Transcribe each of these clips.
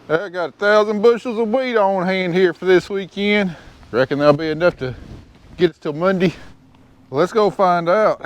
I got 1,000 bushels of wheat on hand here for this weekend. Reckon that'll be enough to get us till Monday. Let's go find out.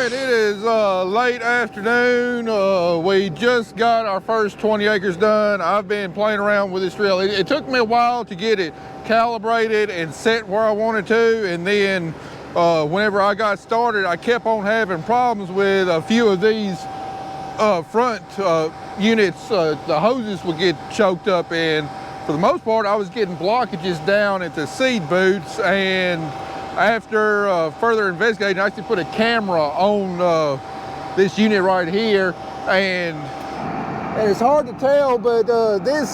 It is late afternoon. We just got our first 20 acres done. I've been playing around with this drill. It took me a while to get it calibrated and set where I wanted to, and then whenever I got started, I kept on having problems with a few of these front units. The hoses would get choked up, and for the most part I was getting blockages down at the seed boots. And after further investigating, I actually put a camera on this unit right here, and it's hard to tell, but this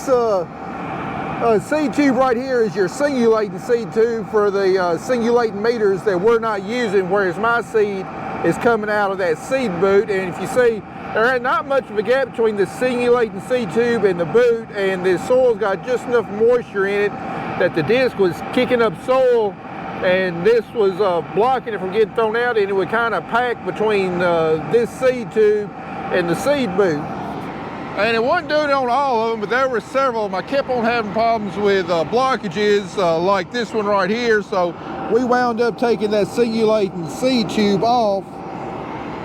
seed tube right here is your singulating seed tube for the singulating meters that we're not using, whereas my seed is coming out of that seed boot. And if you see, there ain't not much of a gap between the singulating seed tube and the boot, and the soil's got just enough moisture in it that the disc was kicking up soil, and this was blocking it from getting thrown out, and it would kind of pack between this seed tube and the seed boot. And it wasn't doing it on all of them, but there were several of them. I kept on having problems with blockages like this one right here, so we wound up taking that singulating seed tube off,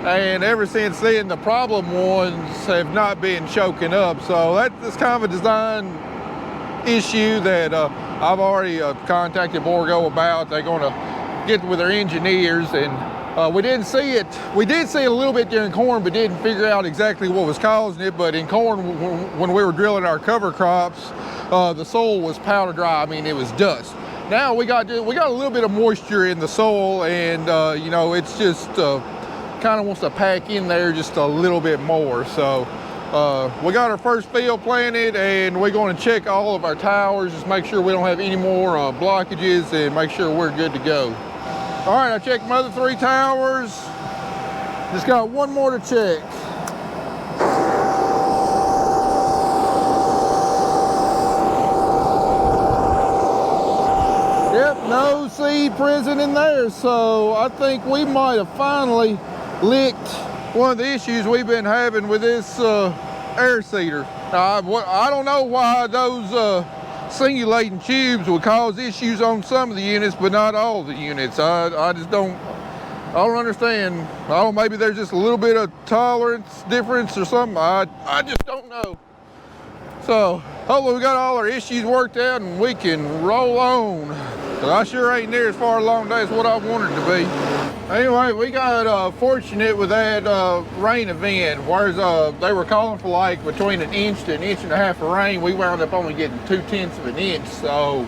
and ever since then the problem ones have not been choking up. So that's kind of a design issue that I've already contacted Bourgualt about. They're going to get with their engineers, and we didn't see it. We did see it a little bit during corn, but didn't figure out exactly what was causing it. But in corn, when we were drilling our cover crops, the soil was powder dry. I mean, it was dust. Now we got a little bit of moisture in the soil, and you know, it's just kind of wants to pack in there just a little bit more. So we got our first field planted, and we're going to check all of our towers, just make sure we don't have any more blockages, and make sure we're good to go. All right, I checked my other 3 towers. Just got one more to check. Yep, no seed present in there. So I think we might have finally licked one of the issues we've been having with this air seeder. I don't know why those singulating tubes would cause issues on some of the units, but not all the units. I just don't understand. I don't know, maybe there's just a little bit of tolerance difference or something. I just don't know. So hopefully we got all our issues worked out and we can roll on. But I sure ain't near as far along today as what I wanted to be. Anyway, we got fortunate with that rain event, whereas they were calling for like between 1 inch to 1.5 inches of rain. We wound up only getting 0.2 of an inch, so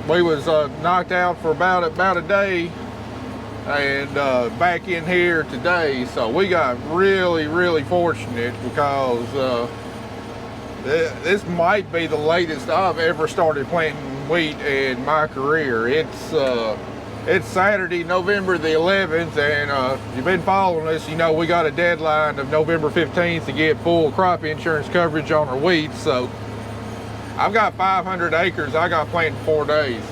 we was knocked out for about a day, and back in here today. So we got really fortunate, because this might be the latest I've ever started planting wheat in my career. It's Saturday, November the 11th, and if you've been following us, you know we got a deadline of November 15th to get full crop insurance coverage on our wheat. So I've got 500 acres I got planted in 4 days.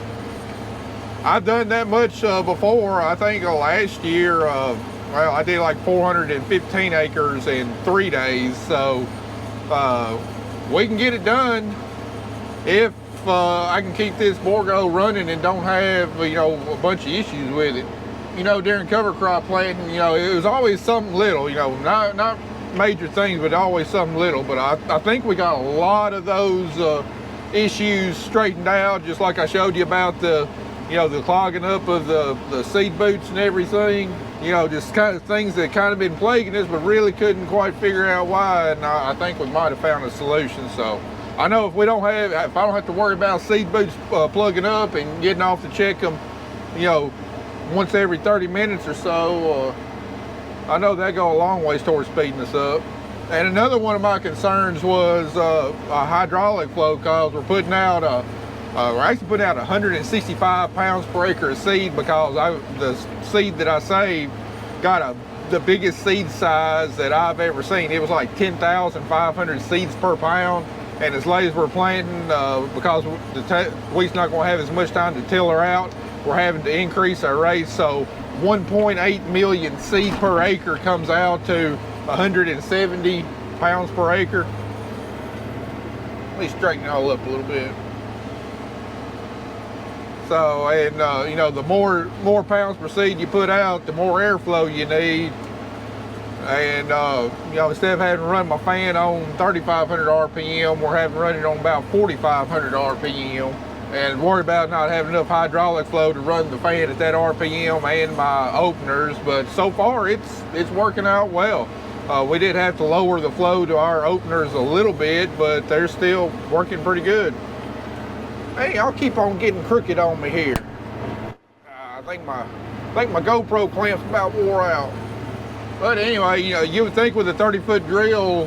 I've done that much before. I think last year, well, I did like 415 acres in 3 days. So we can get it done if I can keep this Bourgualt running and don't have, you know, a bunch of issues with it. You know, during cover crop planting, you know, it was always something little, you know, not major things, but always something little. But I think we got a lot of those issues straightened out, just like I showed you about the, you know, the clogging up of the seed boots and everything. You know, just kind of things that kind of been plaguing us, but really couldn't quite figure out why. And I think we might have found a solution. So I know if I don't have to worry about seed boots plugging up and getting off to check them, you know, once every 30 minutes or so, I know that go a long ways towards speeding us up. And another one of my concerns was a hydraulic flow, because we're actually putting out 165 pounds per acre of seed, because the seed that I saved got the biggest seed size that I've ever seen. It was like 10,500 seeds per pound. And as late as we're planting, because the wheat's not going to have as much time to till her out, we're having to increase our rates. So 1.8 million seed per acre comes out to 170 pounds per acre. Let me straighten it all up a little bit. So, and you know, the more pounds per seed you put out, the more airflow you need. And you know, instead of having to run my fan on 3,500 RPM, we're having to run it on about 4,500 RPM, and worry about not having enough hydraulic flow to run the fan at that RPM and my openers. But so far, it's working out well. We did have to lower the flow to our openers a little bit, but they're still working pretty good. Hey, I'll keep on getting crooked on me here. I think my GoPro clamp's about wore out. But anyway, you know, you would think with a 30-foot drill,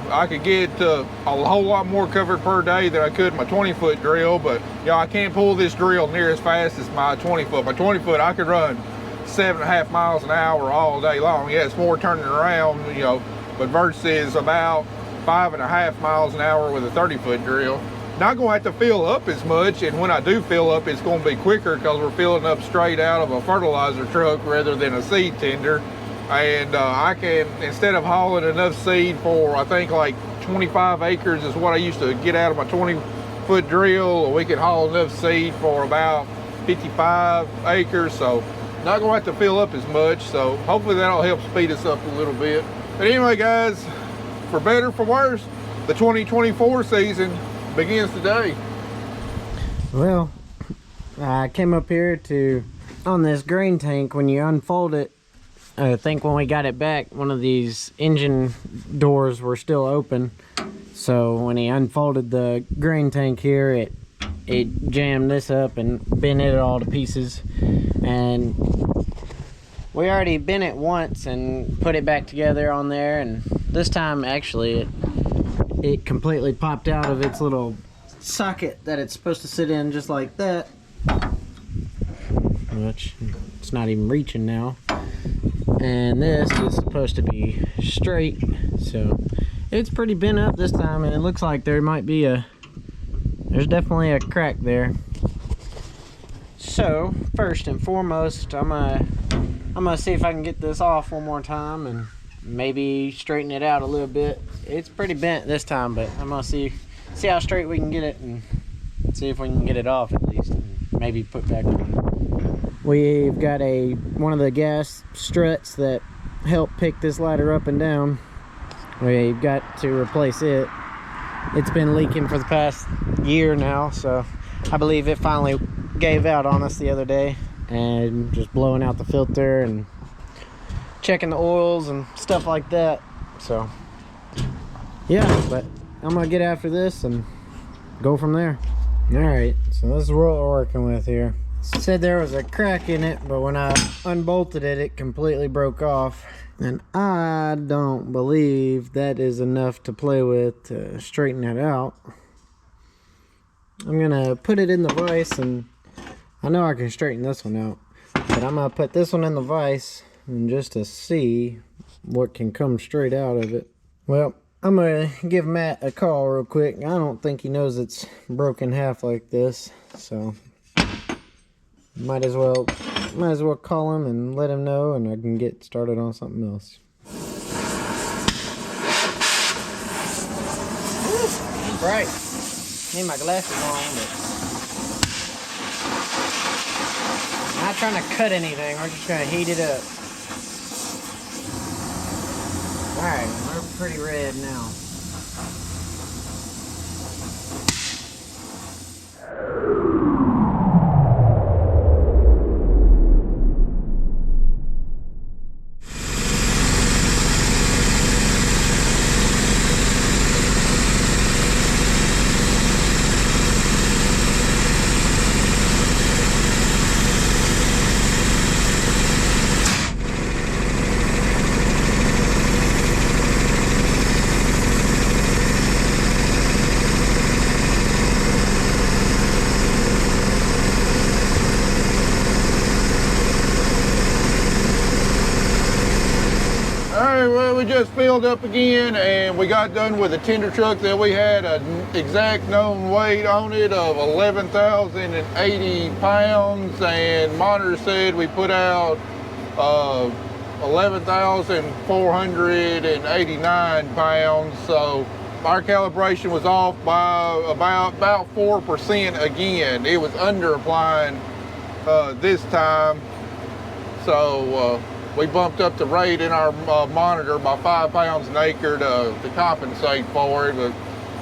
I could get a whole lot more covered per day than I could my 20-foot drill. But, you know, I can't pull this drill near as fast as my 20-foot. My 20-foot, I could run 7.5 miles an hour all day long. Yeah, it's more turning around, you know, but versus about 5.5 miles an hour with a 30-foot drill. Not going to have to fill up as much, and when I do fill up, it's going to be quicker, because we're filling up straight out of a fertilizer truck rather than a seed tender. And I can, instead of hauling enough seed for, I think like 25 acres is what I used to get out of my 20-foot drill, we can haul enough seed for about 55 acres. So not going to have to fill up as much. So hopefully that'll help speed us up a little bit. But anyway, guys, for better or for worse, the 2024 season begins today. Well, I came up here on this grain tank. When you unfold it, I think when we got it back, one of these engine doors were still open. So when he unfolded the grain tank here, it jammed this up and bent it all to pieces. And we already bent it once and put it back together on there, and this time actually it completely popped out of its little socket that it's supposed to sit in, just like that. which it's not even reaching now. And this is supposed to be straight, so it's pretty bent up this time, and it looks like there might be there's definitely a crack there. So first and foremost, I'm gonna see if I can get this off one more time and maybe straighten it out a little bit. It's pretty bent this time, but I'm gonna see how straight we can get it and see if we can get it off at least, and maybe put back on. We've got one of the gas struts that help pick this ladder up and down. We've got to replace it. It's been leaking for the past year now, so I believe it finally gave out on us the other day, and just blowing out the filter and checking the oils and stuff like that. So yeah, but I'm gonna get after this and go from there. All right, so this is what we're working with here. It said there was a crack in it, but when I unbolted it, it completely broke off, and I don't believe that is enough to play with to straighten that out. I'm gonna put it in the vise, and I know I can straighten this one out, but I'm gonna put this one in the vise and just to see what can come straight out of it. Well, I'm gonna give Matt a call real quick. I don't think he knows it's broken half like this, so might as well call him and let him know, and I can get started on something else. Ooh, bright. Need my glasses on, but I'm not trying to cut anything. We're just gonna heat it up. All right, we're pretty red now. We just filled up again, and we got done with a tender truck that we had an exact known weight on it of 11,080 pounds, and monitor said we put out 11,489 pounds. So our calibration was off by about 4% again. It was under applying this time. So we bumped up the rate in our monitor by 5 pounds an acre to compensate for it. But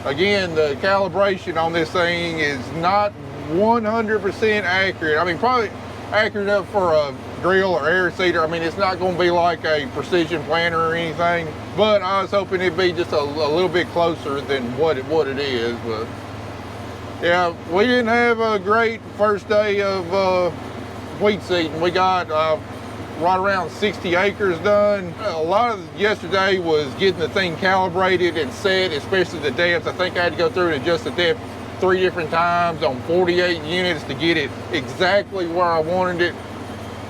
again, the calibration on this thing is not 100% accurate. I mean, probably accurate enough for a drill or air seeder. I mean, it's not going to be like a precision planter or anything, but I was hoping it'd be just a little bit closer than what it is. But yeah, we didn't have a great first day of wheat seeding. We got right around 60 acres done. A lot of yesterday was getting the thing calibrated and set, especially the depth. I think I had to go through and adjust the depth 3 different times on 48 units to get it exactly where I wanted it.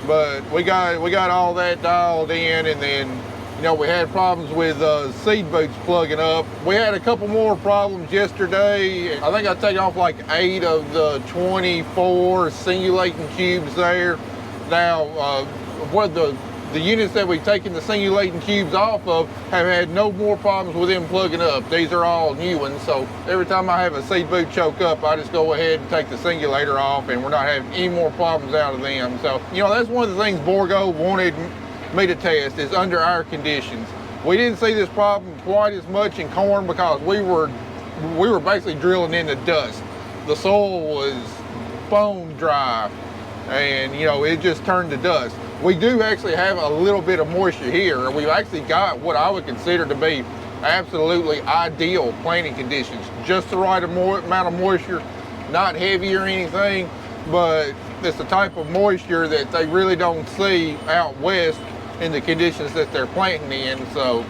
But we got all that dialed in, and then, you know, we had problems with seed boots plugging up. We had a couple more problems yesterday. I think I taken off like 8 of the 24 singulating cubes there. Now, what the units that we've taken the singulating cubes off of have had no more problems with them plugging up. These are all new ones, so every time I have a seed boot choke up, I just go ahead and take the singulator off, and we're not having any more problems out of them. So, you know, that's one of the things Bourgualt wanted me to test, is under our conditions. We didn't see this problem quite as much in corn because we were basically drilling in the dust. The soil was bone dry, and, you know, it just turned to dust. We do actually have a little bit of moisture here. We've actually got what I would consider to be absolutely ideal planting conditions. Just the right amount of moisture, not heavy or anything, but it's the type of moisture that they really don't see out west in the conditions that they're planting in. So,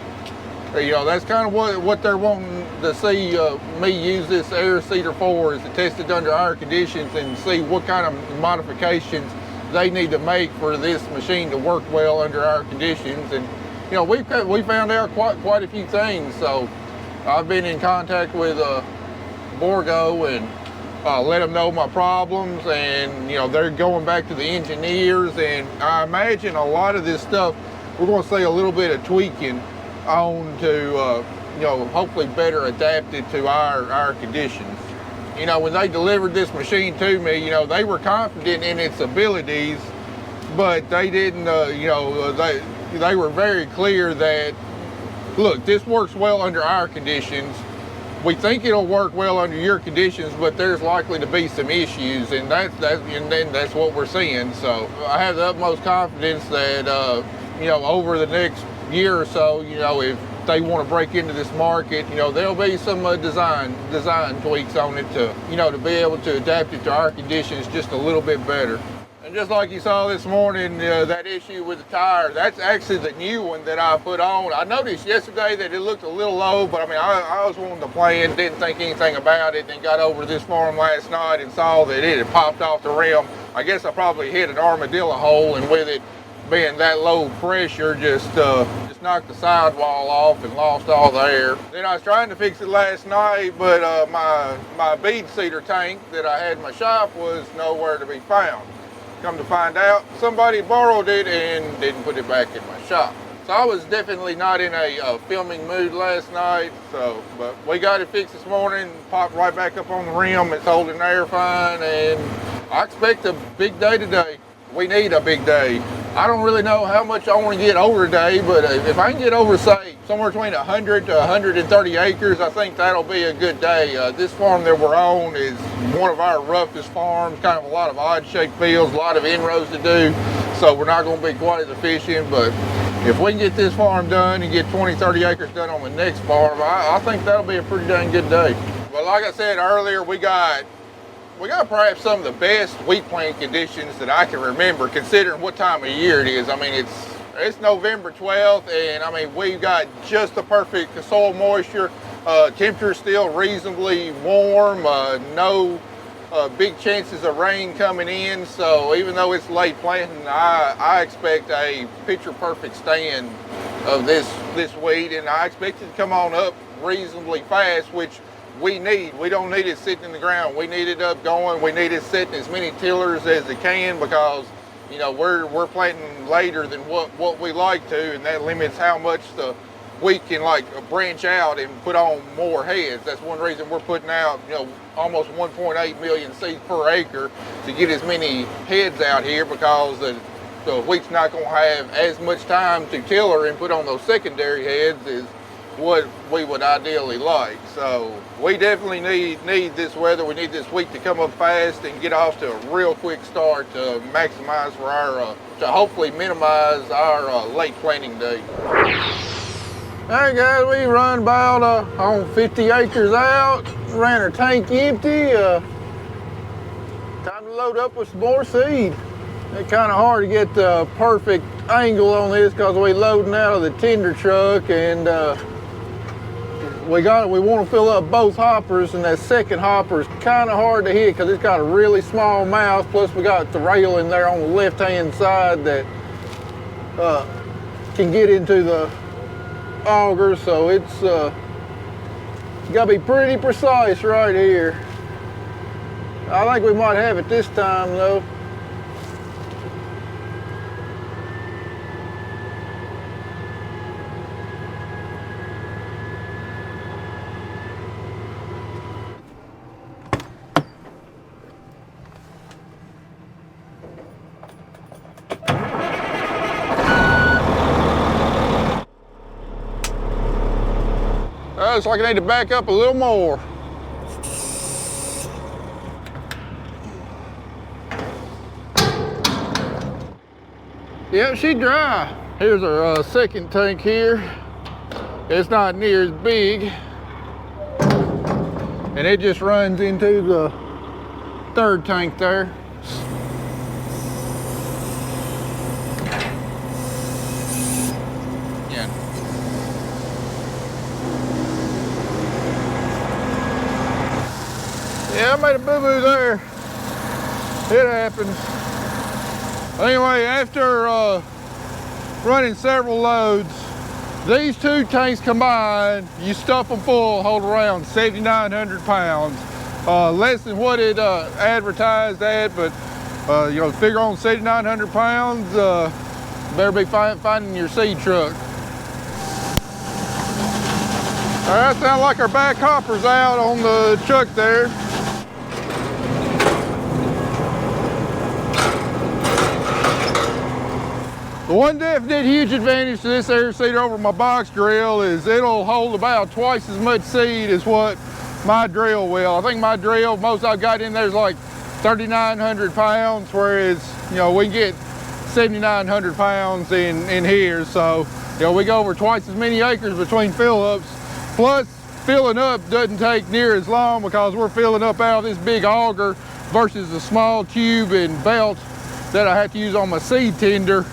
you know, that's kind of what they're wanting to see me use this air seeder for, is to test it under our conditions and see what kind of modifications they need to make for this machine to work well under our conditions. And you know, we found out quite a few things. So I've been in contact with Bourgualt and let them know my problems, and you know, they're going back to the engineers, and I imagine a lot of this stuff we're going to see a little bit of tweaking on to you know, hopefully better adapted to our conditions. You know, when they delivered this machine to me, you know, they were confident in its abilities, but they didn't you know, they were very clear that, look, this works well under our conditions. We think it'll work well under your conditions, but there's likely to be some issues, and that's what we're seeing. So I have the utmost confidence that you know, over the next year or so, you know, if they want to break into this market, you know, there'll be some design tweaks on it to, you know, to be able to adapt it to our conditions just a little bit better. And just like you saw this morning, that issue with the tire, that's actually the new one that I put on. I noticed yesterday that it looked a little low, but I mean, I was wanting to plan, didn't think anything about it, and got over to this farm last night and saw that it had popped off the rim. I guess I probably hit an armadillo hole, and with it being that low pressure, just knocked the sidewall off and lost all the air. Then I was trying to fix it last night, but my bead seeder tank that I had in my shop was nowhere to be found. Come to find out, somebody borrowed it and didn't put it back in my shop. So I was definitely not in a filming mood last night, but we got it fixed this morning, popped right back up on the rim. It's holding air fine, and I expect a big day today. We need a big day. I don't really know how much I want to get over today, but if I can get over, say, somewhere between 100 to 130 acres, I think that'll be a good day. This farm that we're on is one of our roughest farms, kind of a lot of odd-shaped fields, a lot of inroads to do, so we're not going to be quite as efficient, but if we can get this farm done and get 20, 30 acres done on the next farm, I think that'll be a pretty dang good day. But like I said earlier, we got perhaps some of the best wheat plant conditions that I can remember, considering what time of year it is. I mean, it's November 12th, and I mean, we've got just the perfect soil moisture. Temperature still reasonably warm, no big chances of rain coming in. So even though it's late planting, I expect a picture perfect stand of this wheat, and I expect it to come on up reasonably fast, which we need. We don't need it sitting in the ground. We need it up going. We need it sitting as many tillers as it can, because you know, we're planting later than what we like to, and that limits how much the wheat can like branch out and put on more heads. That's one reason we're putting out, you know, almost 1.8 million seeds per acre to get as many heads out here, because the wheat's not going to have as much time to tiller and put on those secondary heads as what we would ideally like. So we definitely need this weather. We need this wheat to come up fast and get off to a real quick start to maximize for our to hopefully minimize our late planting date. All right, guys, we run about on 50 acres out. Ran our tank empty. Time to load up with some more seed. It's kind of hard to get the perfect angle on this because we're loading out of the tender truck, and we want to fill up both hoppers, and that second hopper is kind of hard to hit because it's got a really small mouth. Plus we got the rail in there on the left-hand side that can get into the auger, so it's got to be pretty precise right here. I think we might have it this time though. Looks like I need to back up a little more. Yep, she's dry. Here's our second tank here. It's not near as big, and it just runs into the third tank there. Yeah, I made a boo-boo there. It happens. Anyway, after running several loads, these two tanks combined, you stuff them full, hold around 7,900 pounds. Less than what it advertised at, but you know, figure on 7,900 pounds, better be finding your seed truck. All right, sounds like our back hopper's out on the truck there. The one definite huge advantage to this air seeder over my box drill is it'll hold about twice as much seed as what my drill will. I think my drill, most I've got in there is like 3,900 pounds, whereas, you know, we can get 7,900 pounds in here. So, you know, we go over twice as many acres between fill-ups. Plus, filling up doesn't take near as long because we're filling up out of this big auger versus the small tube and belt that I have to use on my seed tender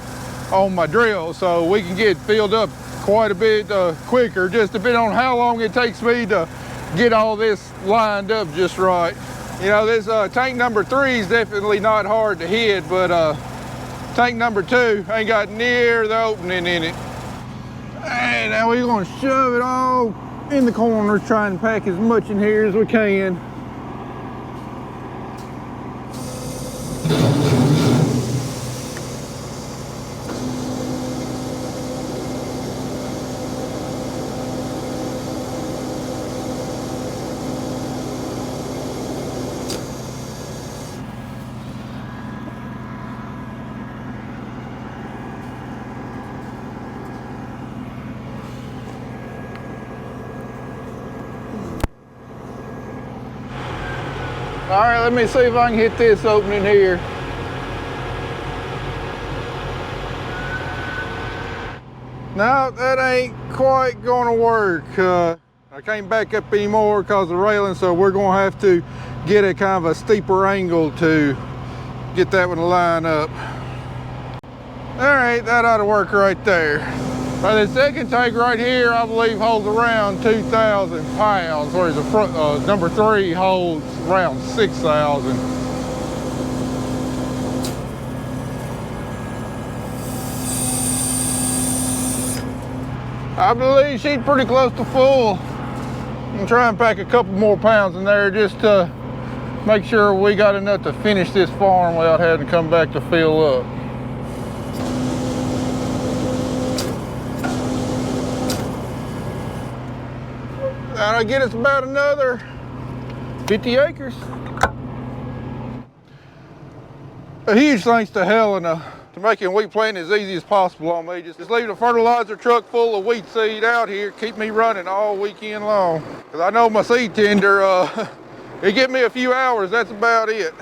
on my drill. So we can get filled up quite a bit quicker, just depending on how long it takes me to get all this lined up just right. You know, this tank number 3 is definitely not hard to hit, but tank number 2 ain't got near the opening in it. And now we're gonna shove it all in the corners, try and pack as much in here as we can. All right, let me see if I can hit this opening here. No, that ain't quite gonna work. I can't back up anymore because of the railing, so we're gonna have to get a kind of a steeper angle to get that one to line up. All right, that ought to work right there. Now, the second tank right here, I believe, holds around 2,000 pounds, whereas the front, number 3 holds around 6,000. I believe she's pretty close to full. I'm gonna try and pack a couple more pounds in there just to make sure we got enough to finish this farm without having to come back to fill up. That'll get us about another 50 acres. A huge thanks to Helena to making wheat planting as easy as possible on me. Just leaving a fertilizer truck full of wheat seed out here, keep me running all weekend long. Cause I know my seed tender, it get me a few hours, that's about it.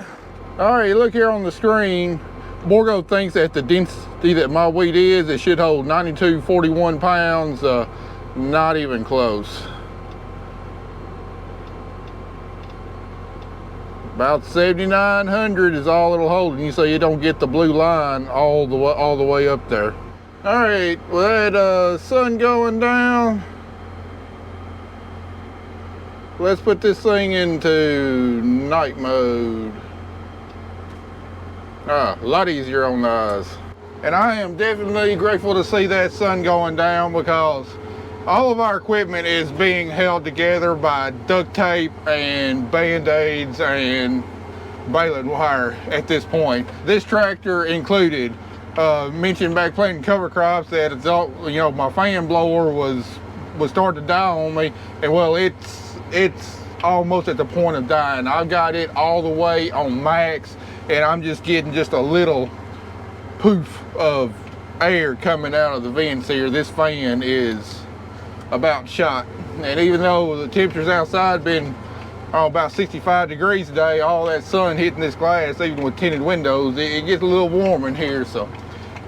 All right, look here on the screen. Bourgualt thinks that the density that my wheat is, it should hold 9241 pounds, not even close. About 7,900 is all it'll hold, and you say you don't get the blue line all the way up there. All right, with that sun going down, let's put this thing into night mode. A lot easier on the eyes. And I am definitely grateful to see that sun going down because all of our equipment is being held together by duct tape and band-aids and baling wire at this point. This tractor included. Mentioned back planting cover crops that it's all, you know, my fan blower was starting to die on me, and well, it's almost at the point of dying. I've got it all the way on max, and I'm just getting just a little poof of air coming out of the vents here. This fan is about shot, and even though the temperatures outside been about 65 degrees today, all that sun hitting this glass, even with tinted windows, it gets a little warm in here. So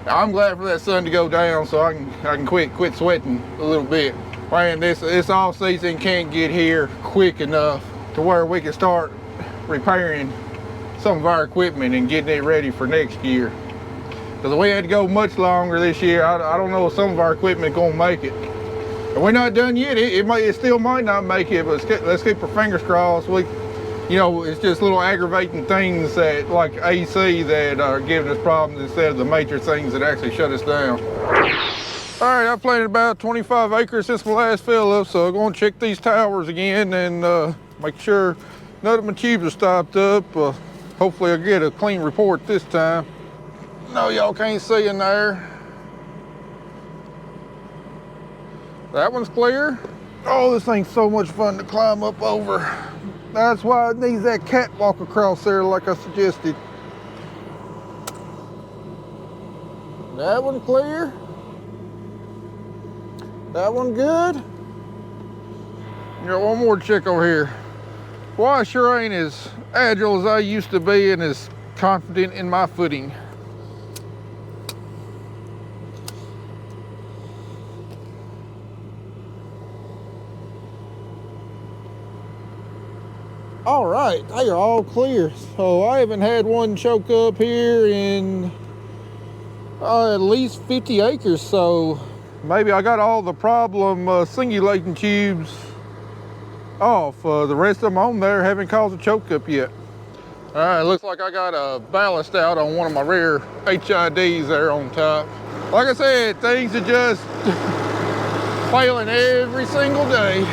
I'm glad for that sun to go down so I can quit sweating a little bit. Man, this off season can't get here quick enough to where we can start repairing some of our equipment and getting it ready for next year. Because we had to go much longer this year. I don't know if some of our equipment gonna make it. And we're not done yet. It still might not make it, but let's keep our fingers crossed. We you know, it's just little aggravating things that, like AC, that are giving us problems instead of the major things that actually shut us down. All right, I've planted about 25 acres since my last fill up, so I'm gonna check these towers again and make sure none of my tubes are stopped up. Hopefully I'll get a clean report this time. No, y'all can't see in there. That one's clear. Oh, this thing's so much fun to climb up over. That's why it needs that catwalk across there like I suggested. That one clear. That one good. Got one more check over here. Well, I sure ain't as agile as I used to be and as confident in my footing. All right, they are all clear. So I haven't had one choke up here in at least 50 acres. So maybe I got all the problem singulating tubes off. The rest of them on there haven't caused a choke up yet. All right, looks like I got a ballast out on one of my rear HIDs there on top. Like I said, things are just failing every single day.